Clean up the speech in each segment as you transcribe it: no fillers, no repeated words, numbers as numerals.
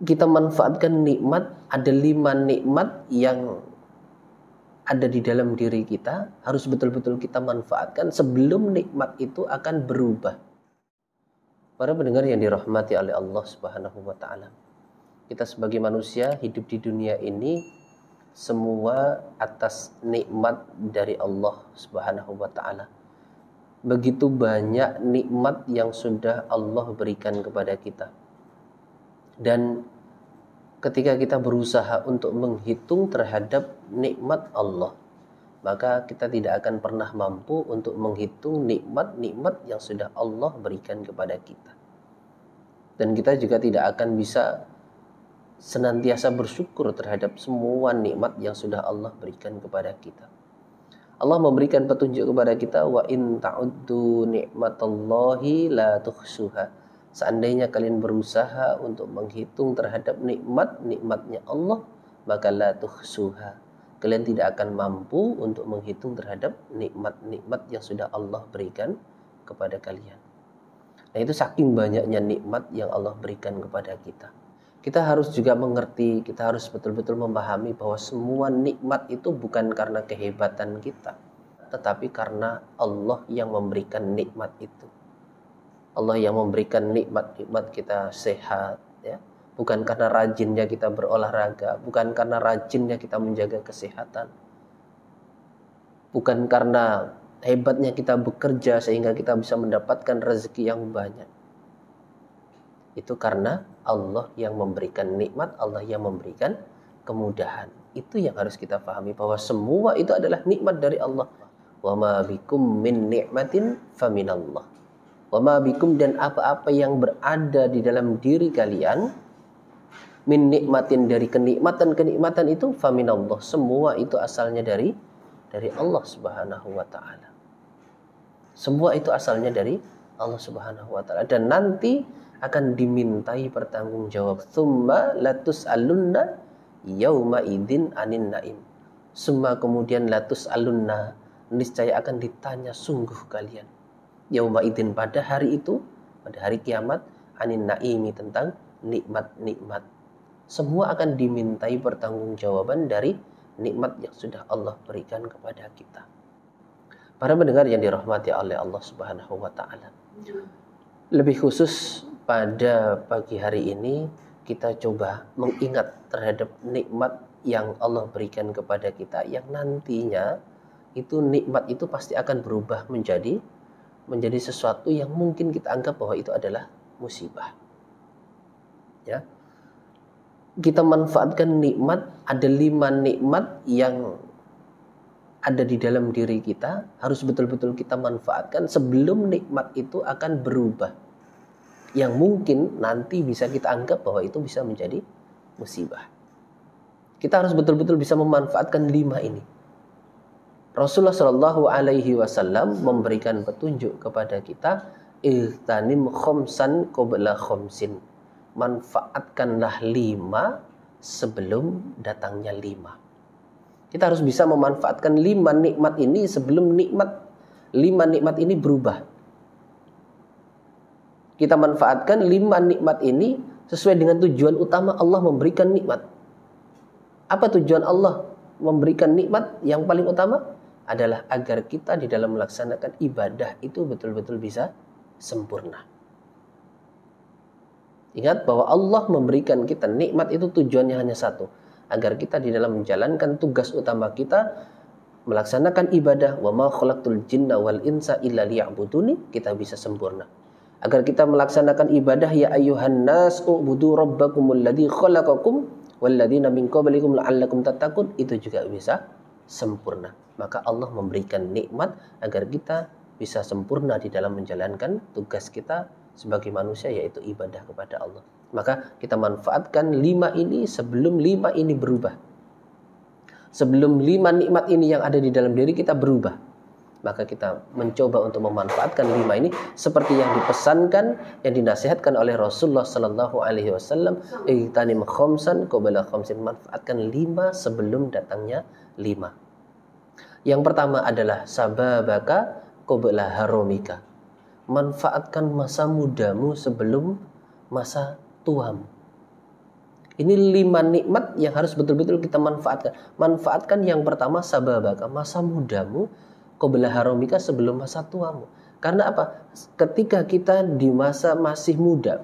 kita manfaatkan nikmat, ada 5 nikmat yang ada di dalam diri kita, harus betul-betul kita manfaatkan sebelum nikmat itu akan berubah. Para pendengar yang dirahmati oleh Allah Subhanahu wa taala. Kita sebagai manusia hidup di dunia ini semua atas nikmat dari Allah Subhanahu wa taala. Begitu banyak nikmat yang sudah Allah berikan kepada kita. Dan ketika kita berusaha untuk menghitung terhadap nikmat Allah, maka kita tidak akan pernah mampu untuk menghitung nikmat-nikmat yang sudah Allah berikan kepada kita. Dan kita juga tidak akan bisa senantiasa bersyukur terhadap semua nikmat yang sudah Allah berikan kepada kita. Allah memberikan petunjuk kepada kita, wa in ta'uddu ni'matallahi la tuhsuha. Seandainya kalian berusaha untuk menghitung terhadap nikmat-nikmatnya Allah, maka la tuhsuha. Kalian tidak akan mampu untuk menghitung terhadap nikmat-nikmat yang sudah Allah berikan kepada kalian. Nah, itu saking banyaknya nikmat yang Allah berikan kepada kita. Kita harus juga mengerti, kita harus betul-betul memahami bahwa semua nikmat itu bukan karena kehebatan kita, tetapi karena Allah yang memberikan nikmat itu. Allah yang memberikan nikmat-nikmat kita sehat, ya. Bukan karena rajinnya kita berolahraga, bukan karena rajinnya kita menjaga kesehatan, bukan karena hebatnya kita bekerja sehingga kita bisa mendapatkan rezeki yang banyak. Itu karena Allah yang memberikan nikmat, Allah yang memberikan kemudahan. Itu yang harus kita pahami, bahwa semua itu adalah nikmat dari Allah. Wa ma bikum min ni'matin faminallah. Wa ma bikum, dan apa-apa yang berada di dalam diri kalian, min nikmatin, dari kenikmatan-kenikmatan itu, faminallah, semua itu asalnya dari Allah Subhanahu wa taala. Semua itu asalnya dari Allah Subhanahu wa taala, dan nanti akan dimintai pertanggungjawab. Tsumma latus'alunna yauma idzin anin naim. Summa, kemudian, latus'alunna, niscaya akan ditanya sungguh kalian, yauma idzin, pada hari itu, pada hari kiamat, anin naimi, tentang nikmat-nikmat. Semua akan dimintai pertanggungjawaban dari nikmat yang sudah Allah berikan kepada kita. Para pendengar yang dirahmati oleh Allah Subhanahu wa taala. Lebih khusus pada pagi hari ini kita coba mengingat terhadap nikmat yang Allah berikan kepada kita, yang nantinya itu nikmat itu pasti akan berubah menjadi sesuatu yang mungkin kita anggap bahwa itu adalah musibah. Ya. Kita manfaatkan nikmat, ada 5 nikmat yang ada di dalam diri kita, harus betul-betul kita manfaatkan sebelum nikmat itu akan berubah, yang mungkin nanti bisa kita anggap bahwa itu bisa menjadi musibah. Kita harus betul-betul bisa memanfaatkan 5 ini. Rasulullah Shallallahu Alaihi Wasallam memberikan petunjuk kepada kita, ihtanim khomsan qabla khomsin. Manfaatkanlah 5 sebelum datangnya 5. Kita harus bisa memanfaatkan 5 nikmat ini sebelum 5 nikmat ini berubah. Kita manfaatkan 5 nikmat ini sesuai dengan tujuan utama Allah memberikan nikmat. Apa tujuan Allah memberikan nikmat? Yang paling utama adalah agar kita di dalam melaksanakan ibadah itu betul-betul bisa sempurna. Ingat bahwa Allah memberikan kita nikmat itu tujuannya hanya satu, agar kita di dalam menjalankan tugas utama kita, melaksanakan ibadah, wa ma khalaqtul jinna wal insa illa liya'buduni, kita bisa sempurna. Agar kita melaksanakan ibadah, ya ayyuhan nas ubudu rabbakumul ladzi khalaqakum wal ladzina min qablikum la'allakum tattaqun, itu juga bisa sempurna. Maka Allah memberikan nikmat agar kita bisa sempurna di dalam menjalankan tugas kita sebagai manusia, yaitu ibadah kepada Allah. Maka kita manfaatkan 5 ini sebelum 5 ini berubah. Sebelum 5 nikmat ini yang ada di dalam diri kita berubah, maka kita mencoba untuk memanfaatkan 5 ini seperti yang dipesankan, yang dinasihatkan oleh Rasulullah Sallallahu Alaihi Wasallam, ihtanim khomsan qabla khomsin. Manfaatkan 5 sebelum datangnya 5. Yang pertama adalah sababaka qabla haromika. Manfaatkan masa mudamu sebelum masa tuamu. Ini 5 nikmat yang harus betul-betul kita manfaatkan. Manfaatkan yang pertama sababaka, masa mudamu, qabla haramika, sebelum masa tuamu. Karena apa? Ketika kita di masa masih muda,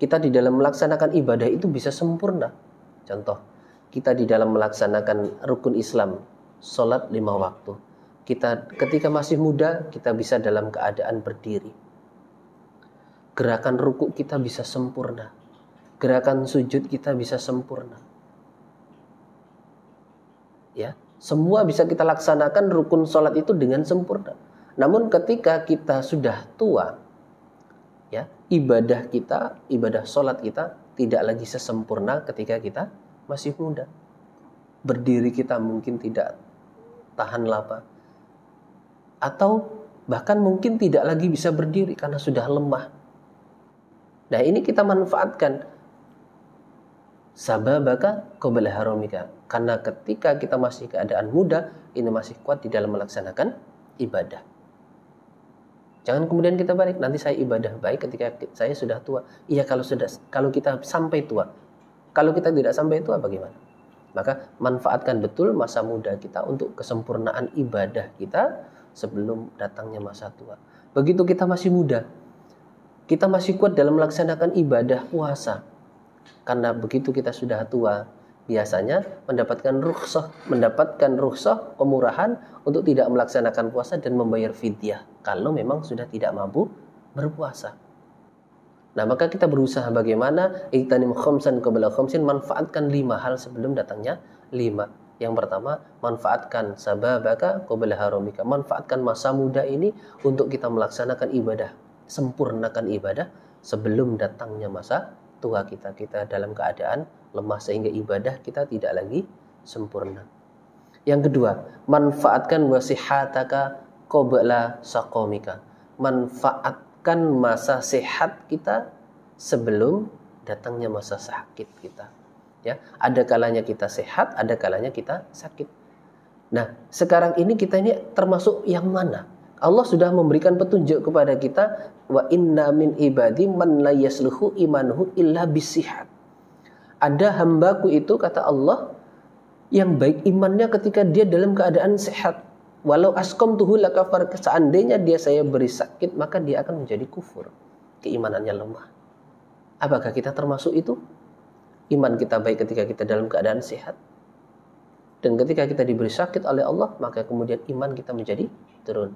kita di dalam melaksanakan ibadah itu bisa sempurna. Contoh, kita di dalam melaksanakan rukun Islam, sholat 5 waktu. Kita ketika masih muda, kita bisa dalam keadaan berdiri. Gerakan ruku kita bisa sempurna. Gerakan sujud kita bisa sempurna. Ya, semua bisa kita laksanakan rukun sholat itu dengan sempurna. Namun ketika kita sudah tua, ya, ibadah kita, ibadah sholat kita tidak lagi sesempurna ketika kita masih muda. Berdiri kita mungkin tidak tahan lama, atau bahkan mungkin tidak lagi bisa berdiri karena sudah lemah. Nah, ini kita manfaatkan sababaka qabla haramika, karena ketika kita masih keadaan muda, ini masih kuat di dalam melaksanakan ibadah. Jangan kemudian kita balik, nanti saya ibadah baik ketika saya sudah tua. Iya, kalau kita sampai tua. Kalau kita tidak sampai tua bagaimana? Maka manfaatkan betul masa muda kita untuk kesempurnaan ibadah kita sebelum datangnya masa tua. Begitu kita masih muda, kita masih kuat dalam melaksanakan ibadah puasa. Karena begitu kita sudah tua, biasanya mendapatkan rukhsah, kemurahan untuk tidak melaksanakan puasa dan membayar fidyah kalau memang sudah tidak mampu berpuasa. Nah, maka kita berusaha bagaimana iktanim khamsan qabla khamsin, manfaatkan 5 hal sebelum datangnya 5. Yang pertama, manfaatkan sababaka qabla haramika, manfaatkan masa muda ini untuk kita melaksanakan ibadah, sempurnakan ibadah sebelum datangnya masa tua kita. Kita dalam keadaan lemah sehingga ibadah kita tidak lagi sempurna. Yang kedua, manfaatkan wasihataka qabla saqamika, manfaatkan masa sehat kita sebelum datangnya masa sakit kita. Ya, ada kalanya kita sehat, ada kalanya kita sakit. Nah, sekarang ini kita ini termasuk yang mana? Allah sudah memberikan petunjuk kepada kita, wa inna min ibadi man la yasluhu imanuhu illa bisihat. Ada hambaku itu, kata Allah, yang baik imannya ketika dia dalam keadaan sehat. Walau asqamtuhu lakafar, seandainya saya beri sakit, maka dia akan menjadi kufur. Keimanannya lemah. Apakah kita termasuk itu? Iman kita baik ketika kita dalam keadaan sehat. Dan ketika kita diberi sakit oleh Allah, maka kemudian iman kita menjadi turun.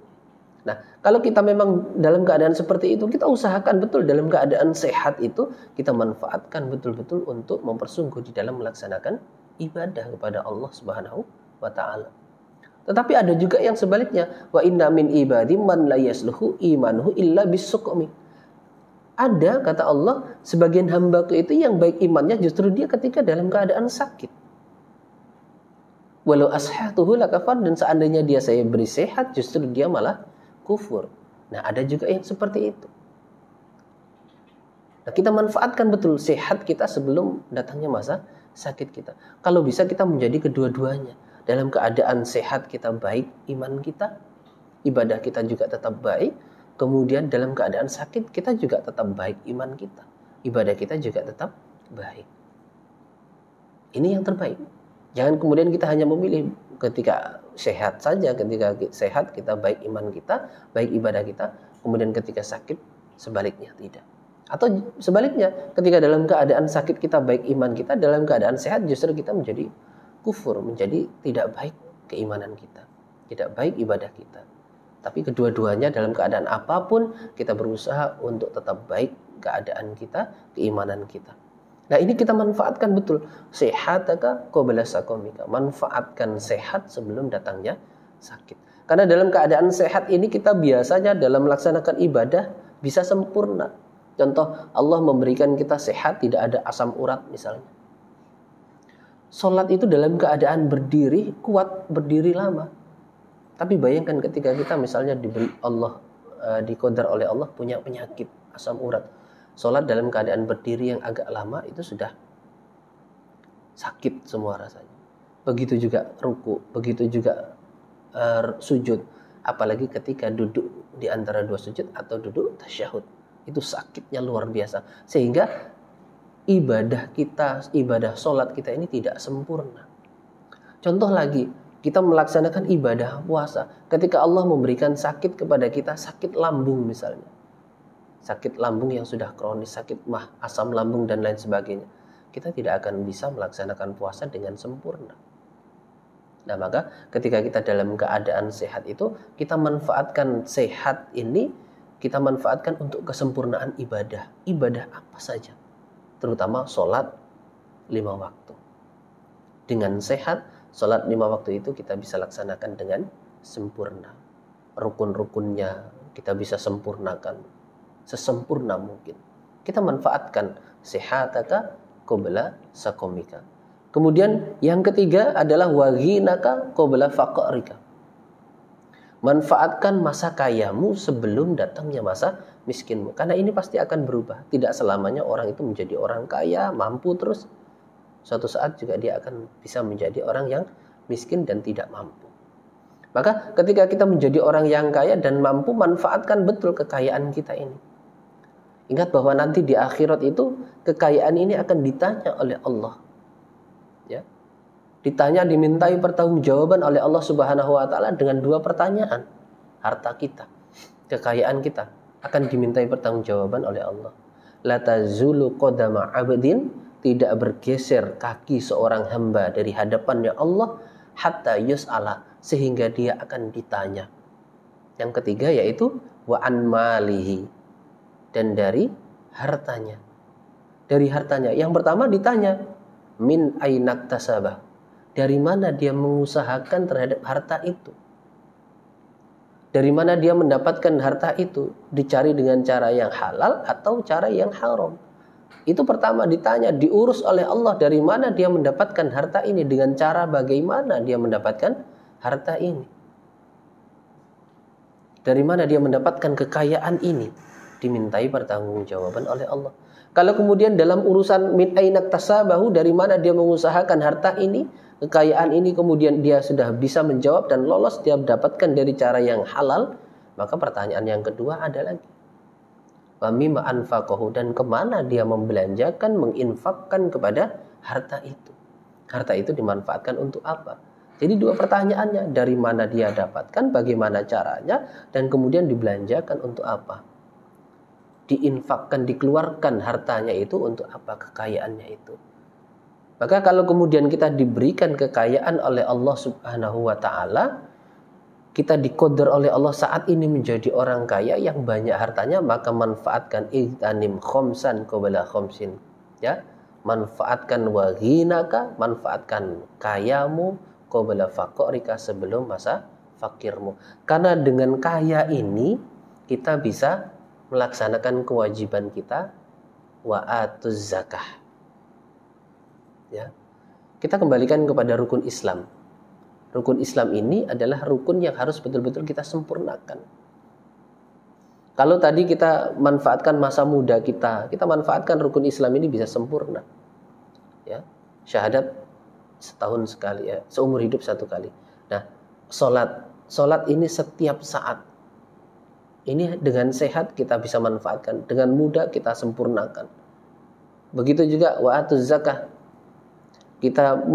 Nah, kalau kita memang dalam keadaan seperti itu, kita usahakan betul dalam keadaan sehat itu, kita manfaatkan betul-betul untuk mempersungguh di dalam melaksanakan ibadah kepada Allah Subhanahu wa Ta'ala. Tetapi ada juga yang sebaliknya, wa inna min ibadi man la yasluhu imanuhu illa bisuqmi. Ada, kata Allah, sebagian hambaku itu yang baik imannya justru dia ketika dalam keadaan sakit. Walau ashatuhu lakafar, dan seandainya saya beri sehat, justru dia malah kufur. Nah, ada juga yang seperti itu. Nah, kita manfaatkan betul sehat kita sebelum datangnya masa sakit kita. Kalau bisa kita menjadi kedua-duanya. Dalam keadaan sehat kita baik iman kita, ibadah kita juga tetap baik. Kemudian dalam keadaan sakit kita juga tetap baik iman kita, ibadah kita juga tetap baik. Ini yang terbaik. Jangan kemudian kita hanya memilih ketika sehat saja, ketika sehat kita baik iman kita, baik ibadah kita, kemudian ketika sakit sebaliknya tidak. Atau sebaliknya, ketika dalam keadaan sakit kita baik iman kita, dalam keadaan sehat justru kita menjadi kufur, menjadi tidak baik keimanan kita, tidak baik ibadah kita. Tapi kedua-duanya dalam keadaan apapun kita berusaha untuk tetap baik keadaan kita, keimanan kita. Nah, ini kita manfaatkan betul. Sehataka qabla saqamika. Manfaatkan sehat sebelum datangnya sakit. Karena dalam keadaan sehat ini kita biasanya dalam melaksanakan ibadah bisa sempurna. Contoh, Allah memberikan kita sehat, tidak ada asam urat misalnya. Sholat itu dalam keadaan berdiri, kuat berdiri lama. Tapi bayangkan ketika kita misalnya diberi Allah, diqadar oleh Allah punya penyakit asam urat. Sholat dalam keadaan berdiri yang agak lama itu sudah sakit semua rasanya. Begitu juga ruku, begitu juga sujud. Apalagi ketika duduk di antara dua sujud atau duduk tasyahud. Itu sakitnya luar biasa. Sehingga ibadah kita, ibadah sholat kita ini tidak sempurna. Contoh lagi, kita melaksanakan ibadah puasa. Ketika Allah memberikan sakit kepada kita, sakit lambung misalnya. Sakit lambung yang sudah kronis, sakit mah, asam lambung dan lain sebagainya. Kita tidak akan bisa melaksanakan puasa dengan sempurna. Nah, maka ketika kita dalam keadaan sehat itu, kita manfaatkan sehat ini, kita manfaatkan untuk kesempurnaan ibadah. Ibadah apa saja? Terutama sholat 5 waktu. Dengan sehat, sholat 5 waktu itu kita bisa laksanakan dengan sempurna. Rukun-rukunnya kita bisa sempurnakan sesempurna mungkin. Kita manfaatkan sehataka qabla sakomika. Kemudian yang ketiga adalah waghinaka qabla faqrika. Manfaatkan masa kayamu sebelum datangnya masa miskinmu. Karena ini pasti akan berubah. Tidak selamanya orang itu menjadi orang kaya, mampu terus. Suatu saat juga dia akan bisa menjadi orang yang miskin dan tidak mampu. Maka ketika kita menjadi orang yang kaya dan mampu, manfaatkan betul kekayaan kita ini. Ingat bahwa nanti di akhirat itu kekayaan ini akan ditanya oleh Allah. Ya. Ditanya, dimintai pertanggungjawaban oleh Allah Subhanahu wa taala dengan 2 pertanyaan. Harta kita, kekayaan kita akan dimintai pertanggungjawaban oleh Allah. La tazulu qadama 'abdin, tidak bergeser kaki seorang hamba dari hadapannya Allah hatta yus'ala, sehingga dia akan ditanya. Yang ketiga yaitu wa an malihi, dan dari hartanya. Dari hartanya. Yang pertama ditanya, min ainak tasabah. Dari mana dia mengusahakan terhadap harta itu? Dari mana dia mendapatkan harta itu? Dicari dengan cara yang halal atau cara yang haram? Itu pertama ditanya, diurus oleh Allah dari mana dia mendapatkan harta ini, dengan cara bagaimana dia mendapatkan harta ini. Dari mana dia mendapatkan kekayaan ini? Dimintai pertanggungjawaban oleh Allah. Kalau kemudian dalam urusan min ainak tasabahu, dari mana dia mengusahakan harta ini, kekayaan ini, kemudian dia sudah bisa menjawab dan lolos, dia mendapatkan dari cara yang halal, maka pertanyaan yang kedua ada lagi. Wa mimma anfaqahu, dan kemana dia membelanjakan, menginfakkan kepada harta itu. Harta itu dimanfaatkan untuk apa? Jadi 2 pertanyaannya, dari mana dia dapatkan, bagaimana caranya, dan kemudian dibelanjakan untuk apa? Diinfakkan, dikeluarkan hartanya itu untuk apa, kekayaannya itu. Maka kalau kemudian kita diberikan kekayaan oleh Allah Subhanahu wa taala, kita diqadar oleh Allah saat ini menjadi orang kaya yang banyak hartanya, maka manfaatkan igtanim khamsan qabla khamsin. Ya, manfaatkan waghinaka, manfaatkan kayamu qabla faqrika, sebelum masa fakirmu. Karena dengan kaya ini kita bisa melaksanakan kewajiban kita, wa atuz zakah. Ya. Kita kembalikan kepada rukun Islam. Rukun Islam ini adalah rukun yang harus betul-betul kita sempurnakan. Kalau tadi kita manfaatkan masa muda kita manfaatkan rukun Islam ini bisa sempurna. Ya. Syahadat setahun sekali, ya, seumur hidup 1 kali. Nah, salat ini setiap saat. Ini dengan sehat kita bisa manfaatkan, dengan mudah kita sempurnakan. Begitu juga wa atuz zakah. Kita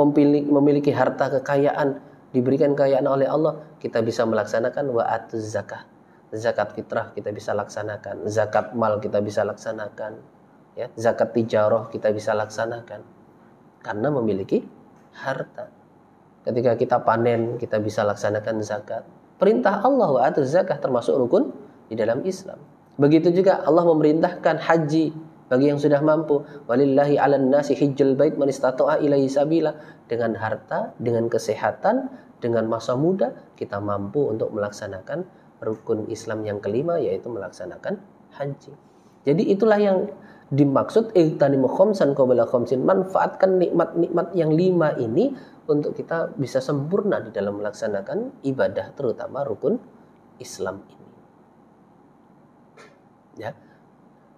memiliki harta kekayaan, diberikan kekayaan oleh Allah, kita bisa melaksanakan wa atuz zakah. Zakat fitrah kita bisa laksanakan, zakat mal kita bisa laksanakan, ya, zakat tijarah kita bisa laksanakan. Karena memiliki harta. Ketika kita panen, kita bisa laksanakan zakat. Perintah Allah wa atuz zakah termasuk rukun di dalam Islam. Begitu juga Allah memerintahkan haji bagi yang sudah mampu. Walillahi 'alan nasi hijjul bait man istata'a ilaihi sabila. Dengan harta, dengan kesehatan, dengan masa muda, kita mampu untuk melaksanakan rukun Islam yang kelima, yaitu melaksanakan haji. Jadi itulah yang dimaksud igtanimu khamsan qabla khamsin. Manfaatkan nikmat-nikmat yang 5 ini untuk kita bisa sempurna di dalam melaksanakan ibadah, terutama rukun Islam ini. Ya,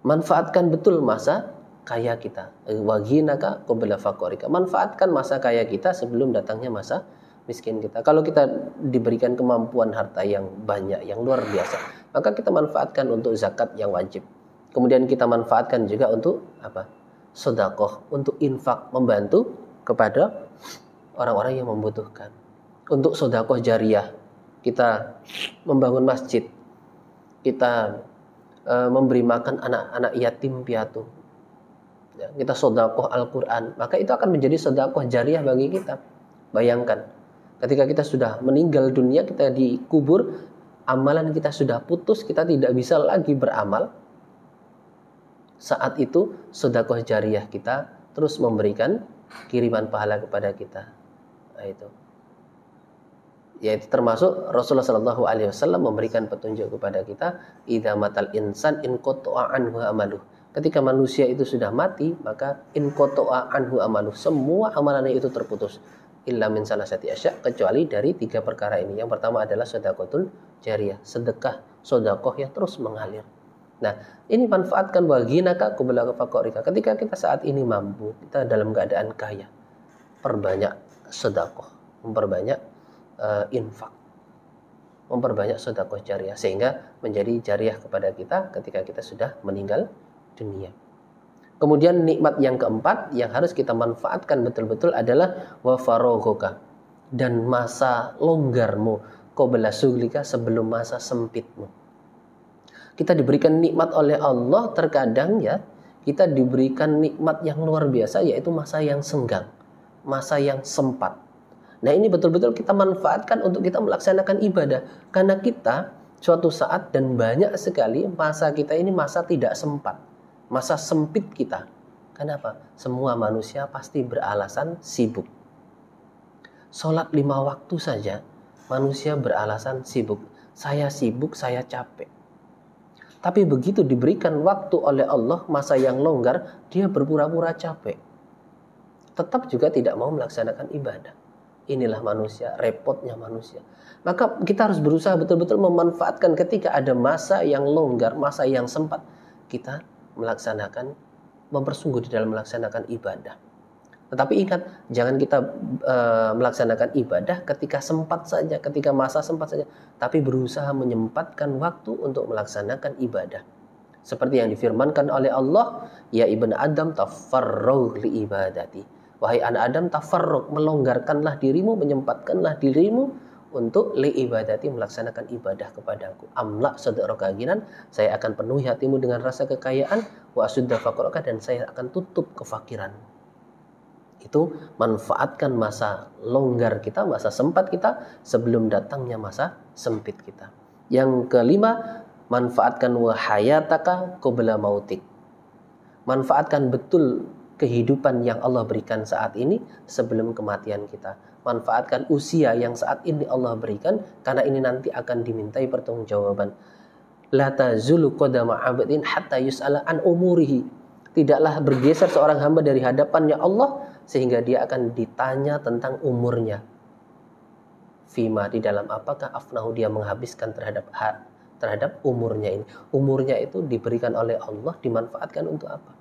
manfaatkan betul masa kaya kita. Waghinaka qabla faqrika. Manfaatkan masa kaya kita sebelum datangnya masa miskin kita. Kalau kita diberikan kemampuan harta yang banyak, yang luar biasa, maka kita manfaatkan untuk zakat yang wajib. Kemudian kita manfaatkan juga untuk apa? sedekah, untuk infak, membantu kepada orang-orang yang membutuhkan. Untuk sedekah jariyah, kita membangun masjid, kita memberi makan anak-anak yatim piatu, ya, kita sedekah Al-Quran, maka itu akan menjadi sedekah jariyah bagi kita. Bayangkan, ketika kita sudah meninggal dunia, kita dikubur, amalan kita sudah putus, kita tidak bisa lagi beramal. Saat itu sedekah jariyah kita terus memberikan kiriman pahala kepada kita. Nah, itu. Yaitu termasuk Rasulullah Shallallahu Alaihi Wasallam memberikan petunjuk kepada kita, idza matal insan in qata'a anhu amaluh. Ketika manusia itu sudah mati, maka in qata'a anhu amaluh, semua amalannya itu terputus. Illa min salasati asya, kecuali dari 3 perkara ini. Yang pertama adalah sedekahul jariyah, sedekah, sedekah yang terus mengalir. Nah, ini manfaatkan waginaka qabla faqrika. Ketika kita saat ini mampu, kita dalam keadaan kaya, perbanyak sedekah, memperbanyak infak, memperbanyak sedekah jariyah, sehingga menjadi jariyah kepada kita ketika kita sudah meninggal dunia. Kemudian nikmat yang keempat yang harus kita manfaatkan betul-betul adalah wa faraghuka, dan masa longgarmu, qabla sughlika, sebelum masa sempitmu. Kita diberikan nikmat oleh Allah, terkadang ya kita diberikan nikmat yang luar biasa, yaitu masa yang senggang, masa yang sempat. Nah, ini betul-betul kita manfaatkan untuk kita melaksanakan ibadah, karena kita suatu saat dan banyak sekali masa kita ini masa tidak sempat, masa sempit kita. Kenapa? Semua manusia pasti beralasan sibuk. Sholat 5 waktu saja manusia beralasan sibuk. Saya sibuk, saya capek. Tapi begitu diberikan waktu oleh Allah, masa yang longgar, dia berpura-pura capek, tetap juga tidak mau melaksanakan ibadah. Inilah manusia, repotnya manusia. Maka kita harus berusaha betul-betul memanfaatkan ketika ada masa yang longgar, masa yang sempat, kita melaksanakan, mempersungguh di dalam melaksanakan ibadah. Tetapi ingat, jangan kita melaksanakan ibadah ketika sempat saja, ketika masa sempat saja, tapi berusaha menyempatkan waktu untuk melaksanakan ibadah. Seperti yang difirmankan oleh Allah, ya ibn Adam tafarrugh li ibadati. Wahai anak Adam, tafarrugh, melonggarkanlah dirimu, menyempatkanlah dirimu untuk li ibadati, melaksanakan ibadah kepadaku. Amla sadaqaka ginan, saya akan penuhi hatimu dengan rasa kekayaan, wa asudda faqraka, dan saya akan tutup kefakiran. Itu manfaatkan masa longgar kita, masa sempat kita sebelum datangnya masa sempit kita. Yang kelima, manfaatkan wahayataka qabla mautik. Manfaatkan betul kehidupan yang Allah berikan saat ini sebelum kematian kita. Manfaatkan usia yang saat ini Allah berikan, karena ini nanti akan dimintai pertanggungjawaban. La tazulu qadama 'abdin hatta yus'ala an umurihi. Tidaklah bergeser seorang hamba dari hadapannya Allah sehingga dia akan ditanya tentang umurnya. Fima, di dalam apakah afnahu, dia menghabiskan terhadap umurnya ini. Umurnya itu diberikan oleh Allah, dimanfaatkan untuk apa?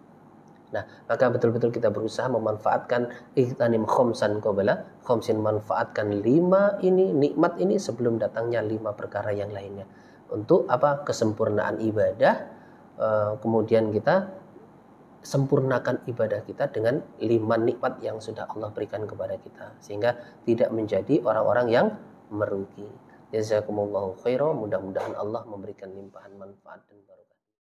Nah, maka betul-betul kita berusaha memanfaatkan ihtanim khomsan qabla khomsin, manfaatkan 5 ini, nikmat ini sebelum datangnya 5 perkara yang lainnya. Untuk apa? Kesempurnaan ibadah. Kemudian kita sempurnakan ibadah kita dengan 5 nikmat yang sudah Allah berikan kepada kita, sehingga tidak menjadi orang-orang yang merugi. Jazakumullahu khairan, mudah-mudahan Allah memberikan limpahan manfaat dan barokah.